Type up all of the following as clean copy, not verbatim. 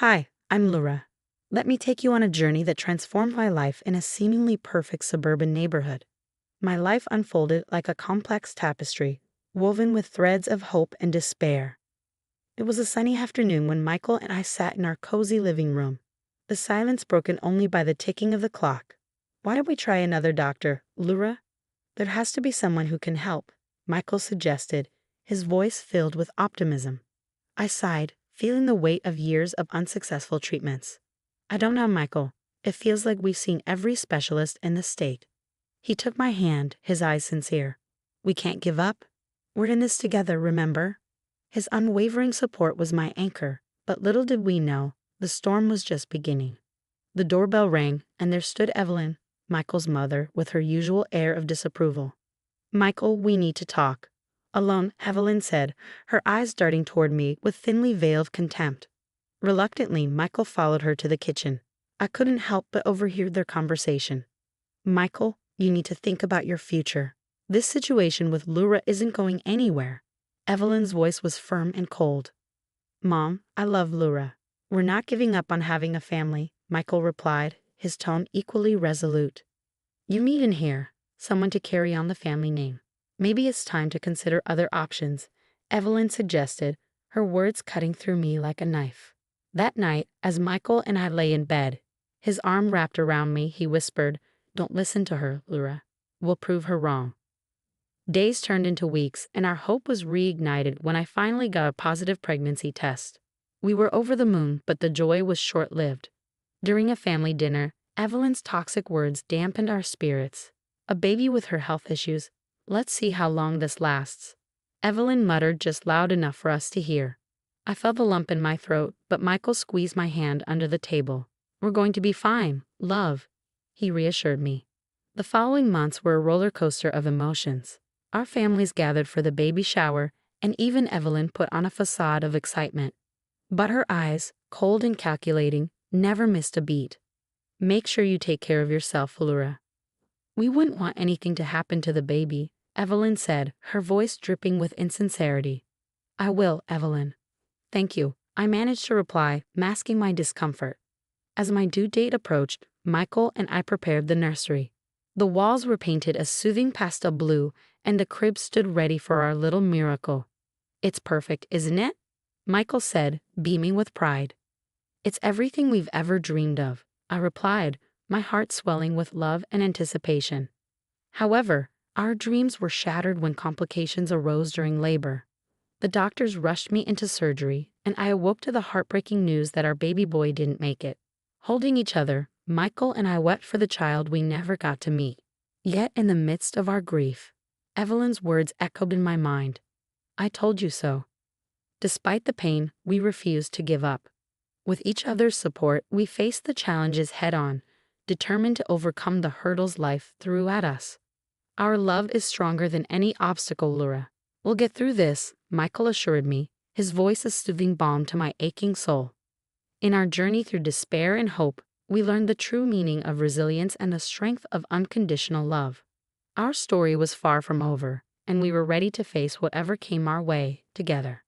Hi, I'm Laura. Let me take you on a journey that transformed my life in a seemingly perfect suburban neighborhood. My life unfolded like a complex tapestry, woven with threads of hope and despair. It was a sunny afternoon when Michael and I sat in our cozy living room, the silence broken only by the ticking of the clock. Why don't we try another doctor, Laura? There has to be someone who can help, Michael suggested, his voice filled with optimism. I sighed, feeling the weight of years of unsuccessful treatments. I don't know, Michael. It feels like we've seen every specialist in the state. He took my hand, his eyes sincere. We can't give up. We're in this together, remember? His unwavering support was my anchor, but little did we know, the storm was just beginning. The doorbell rang, and there stood Evelyn, Michael's mother, with her usual air of disapproval. Michael, we need to talk. Alone, Evelyn said, her eyes darting toward me with thinly veiled contempt. Reluctantly, Michael followed her to the kitchen. I couldn't help but overhear their conversation. Michael, you need to think about your future. This situation with Laura isn't going anywhere. Evelyn's voice was firm and cold. Mom, I love Laura. We're not giving up on having a family, Michael replied, his tone equally resolute. You need in here someone to carry on the family name. Maybe it's time to consider other options, Evelyn suggested, her words cutting through me like a knife. That night, as Michael and I lay in bed, his arm wrapped around me, he whispered, Don't listen to her, Laura. We'll prove her wrong. Days turned into weeks, and our hope was reignited when I finally got a positive pregnancy test. We were over the moon, but the joy was short-lived. During a family dinner, Evelyn's toxic words dampened our spirits. A baby with her health issues. Let's see how long this lasts. Evelyn muttered just loud enough for us to hear. I felt a lump in my throat, but Michael squeezed my hand under the table. We're going to be fine, love, he reassured me. The following months were a roller coaster of emotions. Our families gathered for the baby shower, and even Evelyn put on a facade of excitement. But her eyes, cold and calculating, never missed a beat. Make sure you take care of yourself, Laura. We wouldn't want anything to happen to the baby, Evelyn said, her voice dripping with insincerity. I will, Evelyn. Thank you, I managed to reply, masking my discomfort. As my due date approached, Michael and I prepared the nursery. The walls were painted a soothing pastel blue, and the crib stood ready for our little miracle. It's perfect, isn't it? Michael said, beaming with pride. It's everything we've ever dreamed of, I replied, my heart swelling with love and anticipation. However, our dreams were shattered when complications arose during labor. The doctors rushed me into surgery, and I awoke to the heartbreaking news that our baby boy didn't make it. Holding each other, Michael and I wept for the child we never got to meet. Yet in the midst of our grief, Evelyn's words echoed in my mind. I told you so. Despite the pain, we refused to give up. With each other's support, we faced the challenges head-on, determined to overcome the hurdles life threw at us. Our love is stronger than any obstacle, Laura. We'll get through this, Michael assured me, his voice a soothing balm to my aching soul. In our journey through despair and hope, we learned the true meaning of resilience and the strength of unconditional love. Our story was far from over, and we were ready to face whatever came our way, together.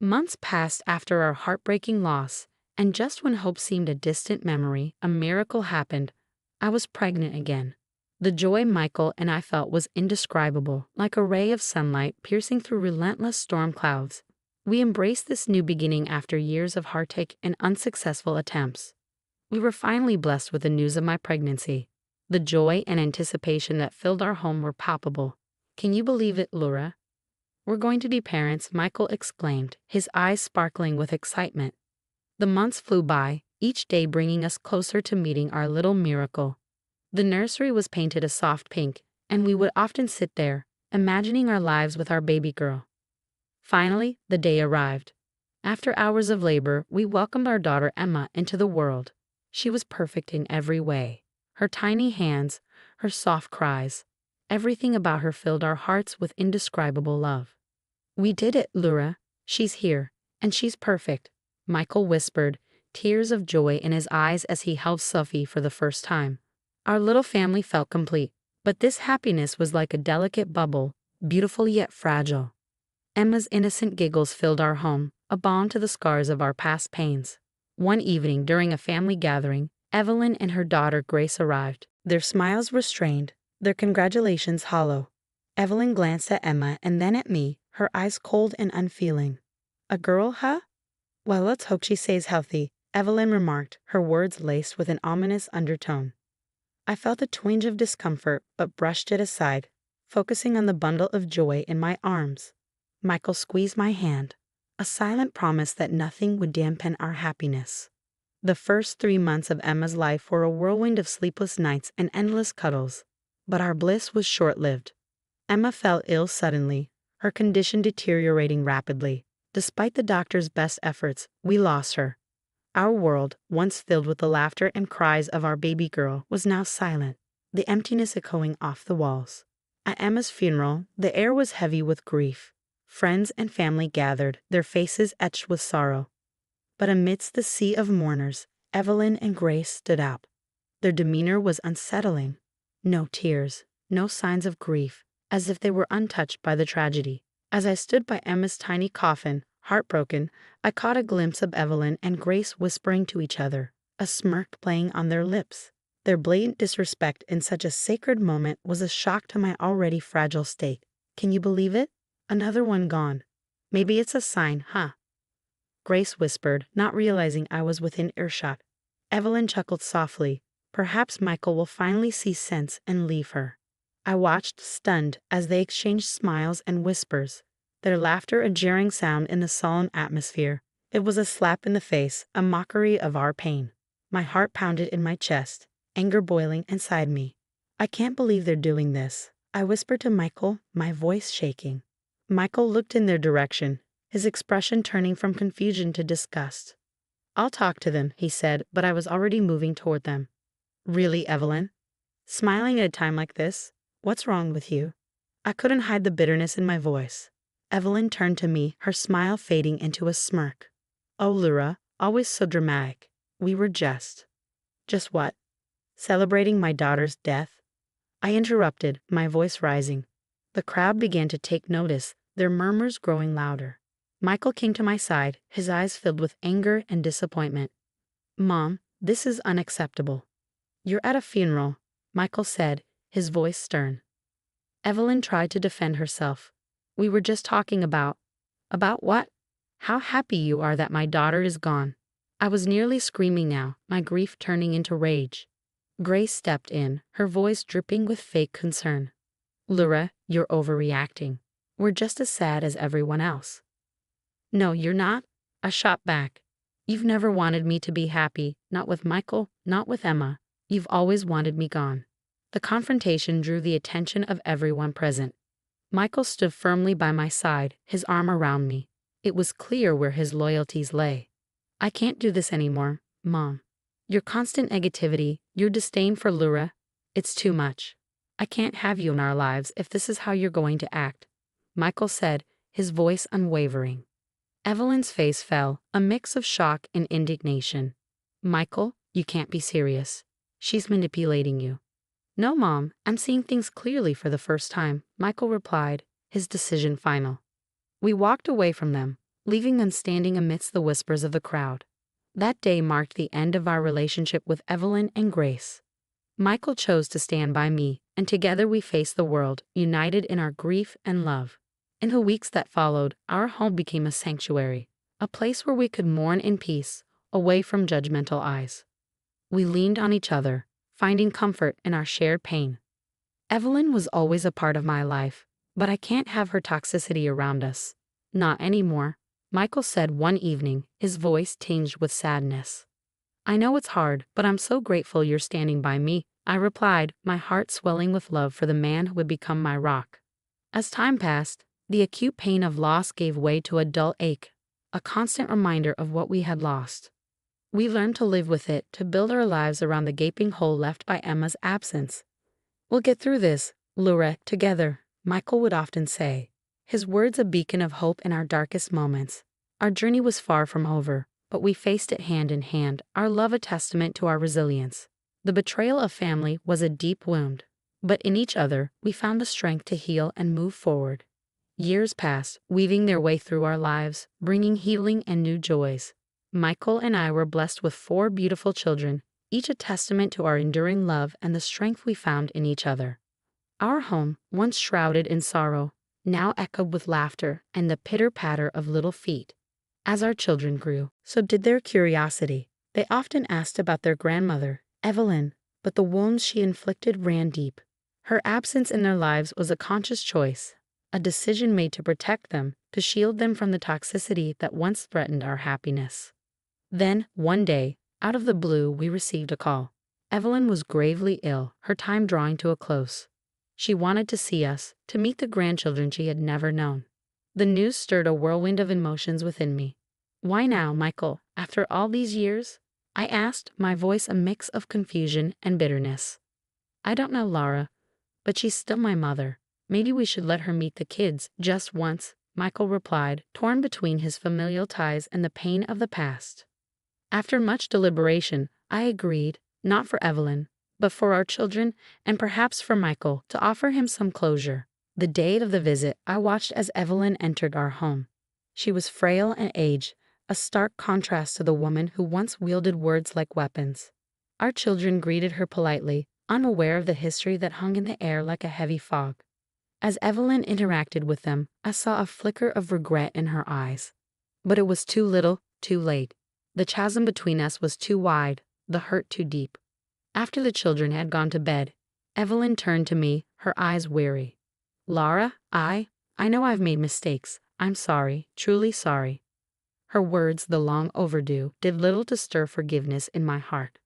Months passed after our heartbreaking loss, and just when hope seemed a distant memory, a miracle happened. I was pregnant again. The joy Michael and I felt was indescribable, like a ray of sunlight piercing through relentless storm clouds. We embraced this new beginning after years of heartache and unsuccessful attempts. We were finally blessed with the news of my pregnancy. The joy and anticipation that filled our home were palpable. Can you believe it, Laura? We're going to be parents, Michael exclaimed, his eyes sparkling with excitement. The months flew by, each day bringing us closer to meeting our little miracle. The nursery was painted a soft pink, and we would often sit there, imagining our lives with our baby girl. Finally, the day arrived. After hours of labor, we welcomed our daughter Emma into the world. She was perfect in every way. Her tiny hands, her soft cries, everything about her filled our hearts with indescribable love. We did it, Laura. She's here, and she's perfect, Michael whispered, tears of joy in his eyes as he held Sophie for the first time. Our little family felt complete, but this happiness was like a delicate bubble, beautiful yet fragile. Emma's innocent giggles filled our home, a balm to the scars of our past pains. One evening during a family gathering, Evelyn and her daughter Grace arrived. Their smiles restrained, their congratulations hollow. Evelyn glanced at Emma and then at me, her eyes cold and unfeeling. "A girl, huh? Well, let's hope she stays healthy," Evelyn remarked, her words laced with an ominous undertone. I felt a twinge of discomfort but brushed it aside, focusing on the bundle of joy in my arms. Michael squeezed my hand, a silent promise that nothing would dampen our happiness. The first 3 months of Emma's life were a whirlwind of sleepless nights and endless cuddles, but our bliss was short-lived. Emma fell ill suddenly, her condition deteriorating rapidly. Despite the doctor's best efforts, we lost her. Our world, once filled with the laughter and cries of our baby girl, was now silent, the emptiness echoing off the walls. At Emma's funeral, the air was heavy with grief. Friends and family gathered, their faces etched with sorrow. But amidst the sea of mourners, Evelyn and Grace stood out. Their demeanor was unsettling. No tears, no signs of grief, as if they were untouched by the tragedy. As I stood by Emma's tiny coffin, heartbroken, I caught a glimpse of Evelyn and Grace whispering to each other, a smirk playing on their lips. Their blatant disrespect in such a sacred moment was a shock to my already fragile state. "Can you believe it? Another one gone. Maybe it's a sign, huh?" Grace whispered, not realizing I was within earshot. Evelyn chuckled softly. "Perhaps Michael will finally see sense and leave her." I watched, stunned, as they exchanged smiles and whispers, their laughter a jarring sound in the solemn atmosphere. It was a slap in the face, a mockery of our pain. My heart pounded in my chest, anger boiling inside me. "I can't believe they're doing this," I whispered to Michael, my voice shaking. Michael looked in their direction, his expression turning from confusion to disgust. "I'll talk to them," he said, but I was already moving toward them. "Really, Evelyn? Smiling at a time like this? What's wrong with you?" I couldn't hide the bitterness in my voice. Evelyn turned to me, her smile fading into a smirk. "Oh, Laura, always so dramatic. We were just." "Just what? Celebrating my daughter's death?" I interrupted, my voice rising. The crowd began to take notice, their murmurs growing louder. Michael came to my side, his eyes filled with anger and disappointment. "Mom, this is unacceptable." "You're at a funeral," Michael said, his voice stern. Evelyn tried to defend herself. "We were just talking about..." "About what?" "How happy you are that my daughter is gone." I was nearly screaming now, my grief turning into rage. Grace stepped in, her voice dripping with fake concern. "Laura, you're overreacting. We're just as sad as everyone else." "No, you're not," I shot back. "You've never wanted me to be happy, not with Michael, not with Emma. You've always wanted me gone." The confrontation drew the attention of everyone present. Michael stood firmly by my side, his arm around me. It was clear where his loyalties lay. "I can't do this anymore, Mom. Your constant negativity, your disdain for Laura, it's too much. I can't have you in our lives if this is how you're going to act," Michael said, his voice unwavering. Evelyn's face fell, a mix of shock and indignation. "Michael, you can't be serious. She's manipulating you." "No, Mom, I'm seeing things clearly for the first time," Michael replied, his decision final. We walked away from them, leaving them standing amidst the whispers of the crowd. That day marked the end of our relationship with Evelyn and Grace. Michael chose to stand by me, and together we faced the world, united in our grief and love. In the weeks that followed, our home became a sanctuary, a place where we could mourn in peace, away from judgmental eyes. We leaned on each other, finding comfort in our shared pain. Evelyn was always a part of my life, but I can't have her toxicity around us. "Not anymore," Michael said one evening, his voice tinged with sadness. "I know it's hard, but I'm so grateful you're standing by me," I replied, my heart swelling with love for the man who would become my rock. As time passed, the acute pain of loss gave way to a dull ache, a constant reminder of what we had lost. We learned to live with it, to build our lives around the gaping hole left by Emma's absence. "We'll get through this, Laura, together," Michael would often say, his words a beacon of hope in our darkest moments. Our journey was far from over, but we faced it hand in hand, our love a testament to our resilience. The betrayal of family was a deep wound, but in each other we found the strength to heal and move forward. Years passed, weaving their way through our lives, bringing healing and new joys. Michael and I were blessed with 4 beautiful children, each a testament to our enduring love and the strength we found in each other. Our home, once shrouded in sorrow, now echoed with laughter and the pitter-patter of little feet. As our children grew, so did their curiosity. They often asked about their grandmother, Evelyn, but the wounds she inflicted ran deep. Her absence in their lives was a conscious choice, a decision made to protect them, to shield them from the toxicity that once threatened our happiness. Then, one day, out of the blue, we received a call. Evelyn was gravely ill, her time drawing to a close. She wanted to see us, to meet the grandchildren she had never known. The news stirred a whirlwind of emotions within me. "Why now, Michael, after all these years?" I asked, my voice a mix of confusion and bitterness. "I don't know, Laura, but she's still my mother. Maybe we should let her meet the kids, just once," Michael replied, torn between his familial ties and the pain of the past. After much deliberation, I agreed, not for Evelyn, but for our children, and perhaps for Michael, to offer him some closure. The day of the visit, I watched as Evelyn entered our home. She was frail and aged, a stark contrast to the woman who once wielded words like weapons. Our children greeted her politely, unaware of the history that hung in the air like a heavy fog. As Evelyn interacted with them, I saw a flicker of regret in her eyes. But it was too little, too late. The chasm between us was too wide, the hurt too deep. After the children had gone to bed, Evelyn turned to me, her eyes weary. "Laura, I know I've made mistakes. I'm sorry, truly sorry." Her words, the long overdue, did little to stir forgiveness in my heart.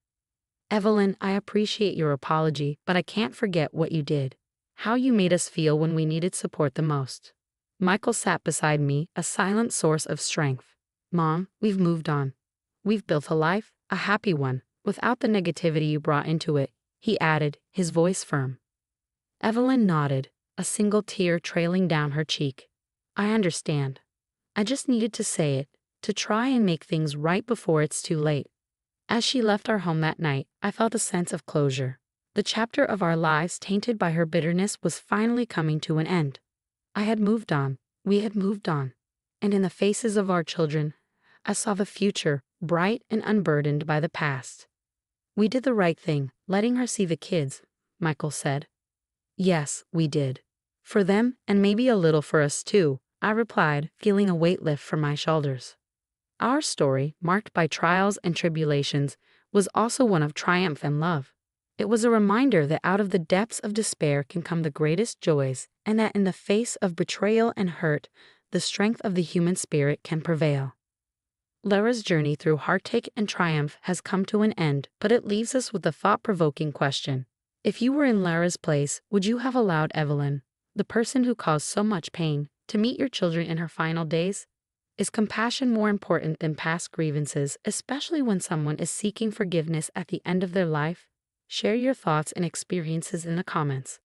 "Evelyn, I appreciate your apology, but I can't forget what you did. How you made us feel when we needed support the most." Michael sat beside me, a silent source of strength. "Mom, we've moved on. We've built a life, a happy one, without the negativity you brought into it," he added, his voice firm. Evelyn nodded, a single tear trailing down her cheek. "I understand. I just needed to say it, to try and make things right before it's too late." As she left our home that night, I felt a sense of closure. The chapter of our lives tainted by her bitterness was finally coming to an end. I had moved on, we had moved on, and in the faces of our children, I saw the future, bright and unburdened by the past. "We did the right thing, letting her see the kids," Michael said. "Yes, we did. For them, and maybe a little for us too," I replied, feeling a weight lift from my shoulders. Our story, marked by trials and tribulations, was also one of triumph and love. It was a reminder that out of the depths of despair can come the greatest joys, and that in the face of betrayal and hurt, the strength of the human spirit can prevail. Laura's journey through heartache and triumph has come to an end, but it leaves us with the thought-provoking question. If you were in Laura's place, would you have allowed Evelyn, the person who caused so much pain, to meet your children in her final days? Is compassion more important than past grievances, especially when someone is seeking forgiveness at the end of their life? Share your thoughts and experiences in the comments.